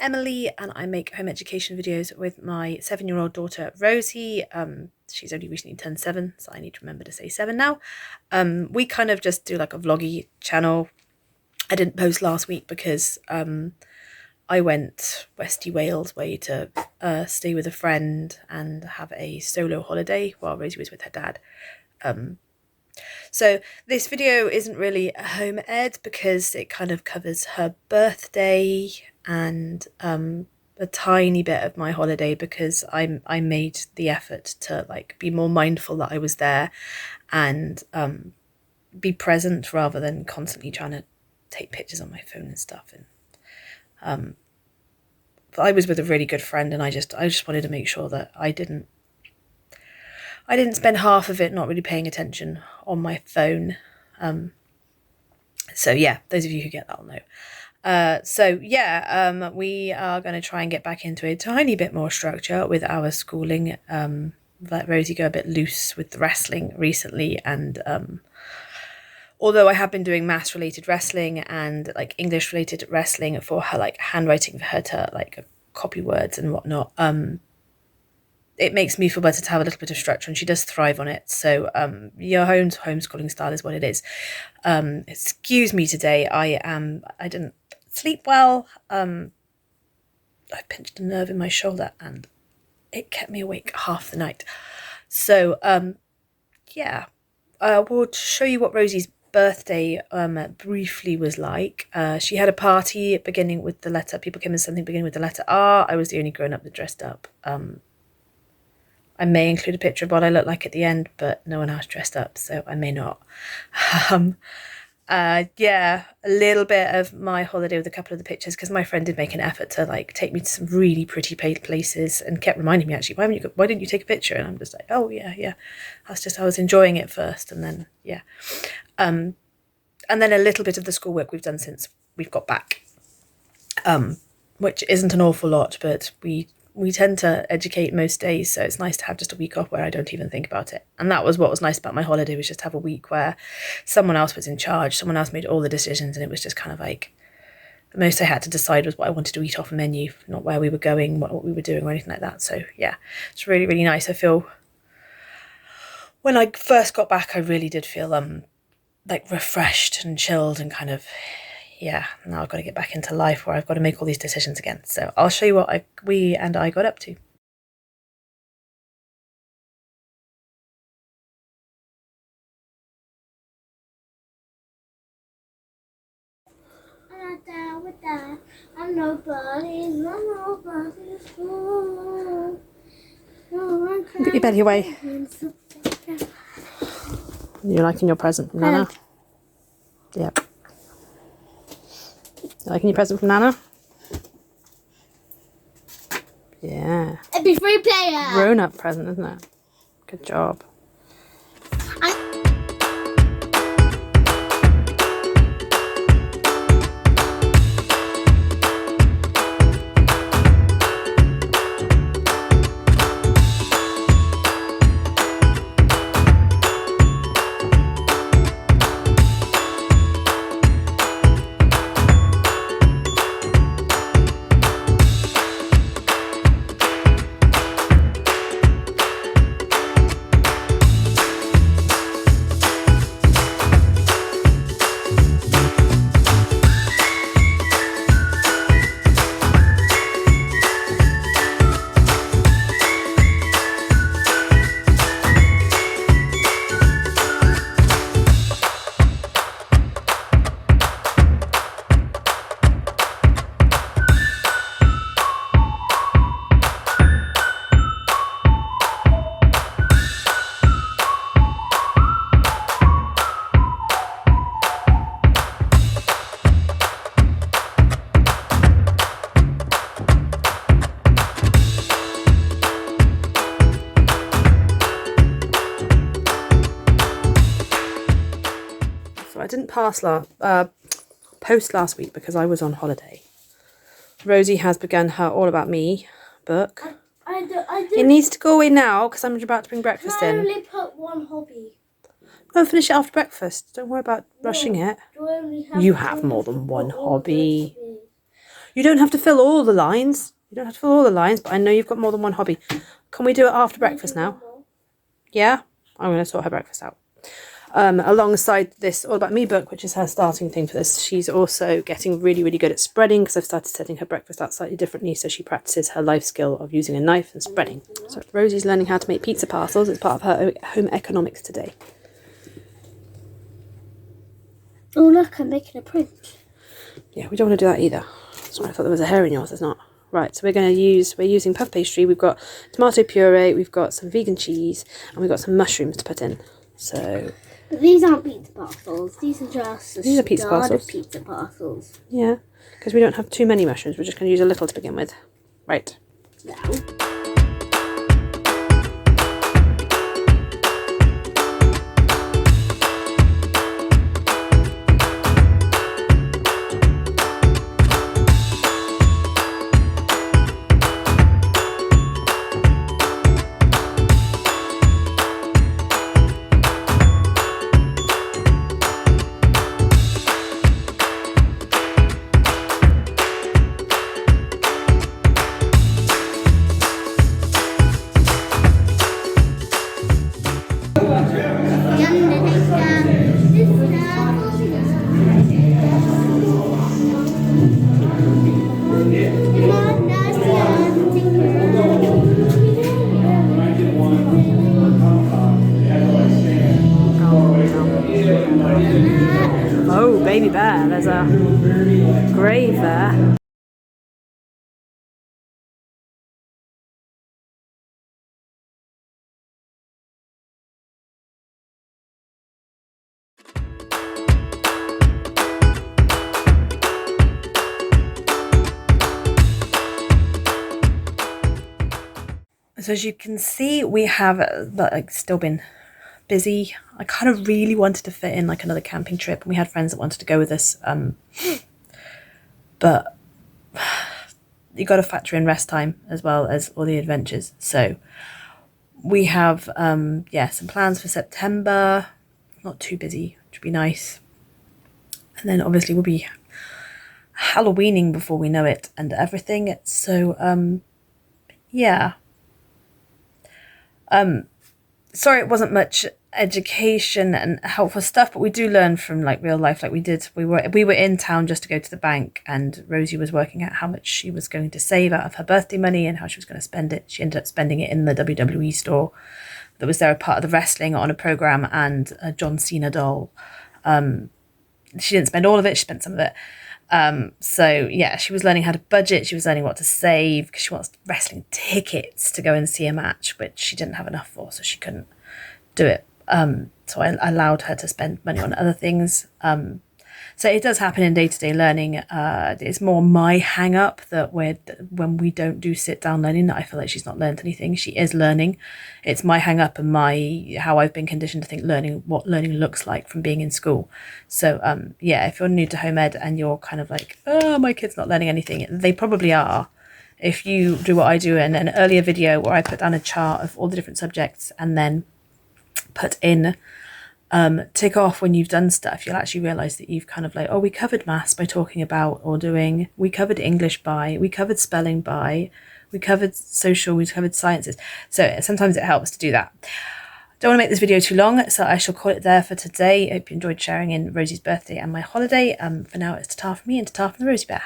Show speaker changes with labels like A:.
A: Emily and I make home education videos with my 7-year-old daughter Rosie. She's only recently turned 7, so I need to remember to say 7 now. We kind of just do like a vloggy channel. I didn't post last week because I went Westy Wales way to stay with a friend and have a solo holiday while Rosie was with her dad. So this video isn't really a home ed because it kind of covers her birthday and a tiny bit of my holiday because I made the effort to like be more mindful that I was there and be present rather than constantly trying to take pictures on my phone and stuff. And I was with a really good friend and I just wanted to make sure that I didn't spend half of it not really paying attention on my phone. So yeah, those of you who get that will know. We are going to try and get back into a tiny bit more structure with our schooling. Let Rosie go a bit loose with the wrestling recently, and although I have been doing maths related wrestling and like English related wrestling for her, like handwriting for her to like copy words and whatnot, it makes me feel better to have a little bit of structure, and she does thrive on it. So your homeschooling style is what it is. Excuse me today. I didn't sleep well. I pinched a nerve in my shoulder and it kept me awake half the night. So we'll show you what Rosie's birthday briefly was like. She had a party beginning with the letter. People came in something beginning with the letter R. I was the only grown-up that dressed up. I may include a picture of what I look like at the end, but no one else dressed up, so I may not. A little bit of my holiday with a couple of the pictures, because my friend did make an effort to like take me to some really pretty places and kept reminding me, actually, why didn't you take a picture? And I'm just like, oh yeah. That's just, I was enjoying it first, and then and then a little bit of the schoolwork we've done since we've got back, which isn't an awful lot, but we tend to educate most days, so it's nice to have just a week off where I don't even think about it. And that was what was nice about my holiday, was just have a week where someone else was in charge, someone else made all the decisions, and it was just kind of like the most I had to decide was what I wanted to eat off a menu, not where we were going, what we were doing or anything like that. So yeah, it's really, really nice. I feel when I first got back, I really did feel like refreshed and chilled and kind of, now I've got to get back into life where I've got to make all these decisions again. So I'll show you what we and I got up to.
B: I'm nobody's fool.
A: Put your belly away. You liking your present from Nana? Yep. You liking your present from Nana? Yeah.
B: MP3 player.
A: Grown-up present, isn't it? Good job. I didn't post last week because I was on holiday. Rosie has begun her All About Me book. It needs to go away now because I'm about to bring breakfast in.
B: I only put one hobby.
A: I'll finish it after breakfast. Don't worry about rushing it. You have more than one hobby. You don't have to fill all the lines. You don't have to fill all the lines, but I know you've got more than one hobby. Can we do it after breakfast now? Yeah? I'm going to sort her breakfast out. Alongside this All About Me book, which is her starting thing for this, she's also getting really, really good at spreading, because I've started setting her breakfast out slightly differently, so she practices her life skill of using a knife and spreading. So Rosie's learning how to make pizza parcels. It's part of her home economics today.
B: Oh look, I'm making a print.
A: Yeah, we don't want to do that either. Sorry, I thought there was a hair in yours. There's not. Right, so we're using puff pastry. We've got tomato puree, we've got some vegan cheese, and we've got some mushrooms to put in. So...
B: But these aren't pizza parcels. These are just
A: these are pizza parcels.
B: Pizza parcels.
A: Yeah, because we don't have too many mushrooms. We're just going to use a little to begin with. Right.
B: Now.
A: Oh, baby bear, there's a grave there. So as you can see, we have still been busy. I kind of really wanted to fit in like another camping trip, and we had friends that wanted to go with us, but you got to factor in rest time as well as all the adventures. So we have some plans for September. Not too busy, which would be nice. And then obviously we'll be Halloweening before we know it and everything. So yeah. Sorry it wasn't much education and helpful stuff, but we do learn from like real life. Like we were in town just to go to the bank, and Rosie was working out how much she was going to save out of her birthday money and how she was going to spend it. She ended up spending it in the WWE store that was there, a part of the wrestling on a program, and a John Cena doll. She didn't spend all of it, she spent some of it. So yeah, she was learning how to budget. She was learning what to save because she wants wrestling tickets to go and see a match, which she didn't have enough for, so she couldn't do it. So I allowed her to spend money on other things. So it does happen in day-to-day learning. It's more my hang-up that when we don't do sit-down learning, that I feel like she's not learned anything. She is learning. It's my hang-up and how I've been conditioned to think what learning looks like from being in school. So yeah, if you're new to home ed and you're kind of like, oh, my kid's not learning anything, they probably are. If you do what I do in an earlier video where I put down a chart of all the different subjects and then put in tick off when you've done stuff, you'll actually realize that you've kind of like, oh, we covered maths by talking about or doing, we covered English by, we covered spelling by, we covered social, we covered sciences. So sometimes it helps to do that. Don't want to make this video too long, so I shall call it there for today. I hope you enjoyed sharing in Rosie's birthday and my holiday. For now, it's ta-ta from me and ta-ta from the Rosie Bear.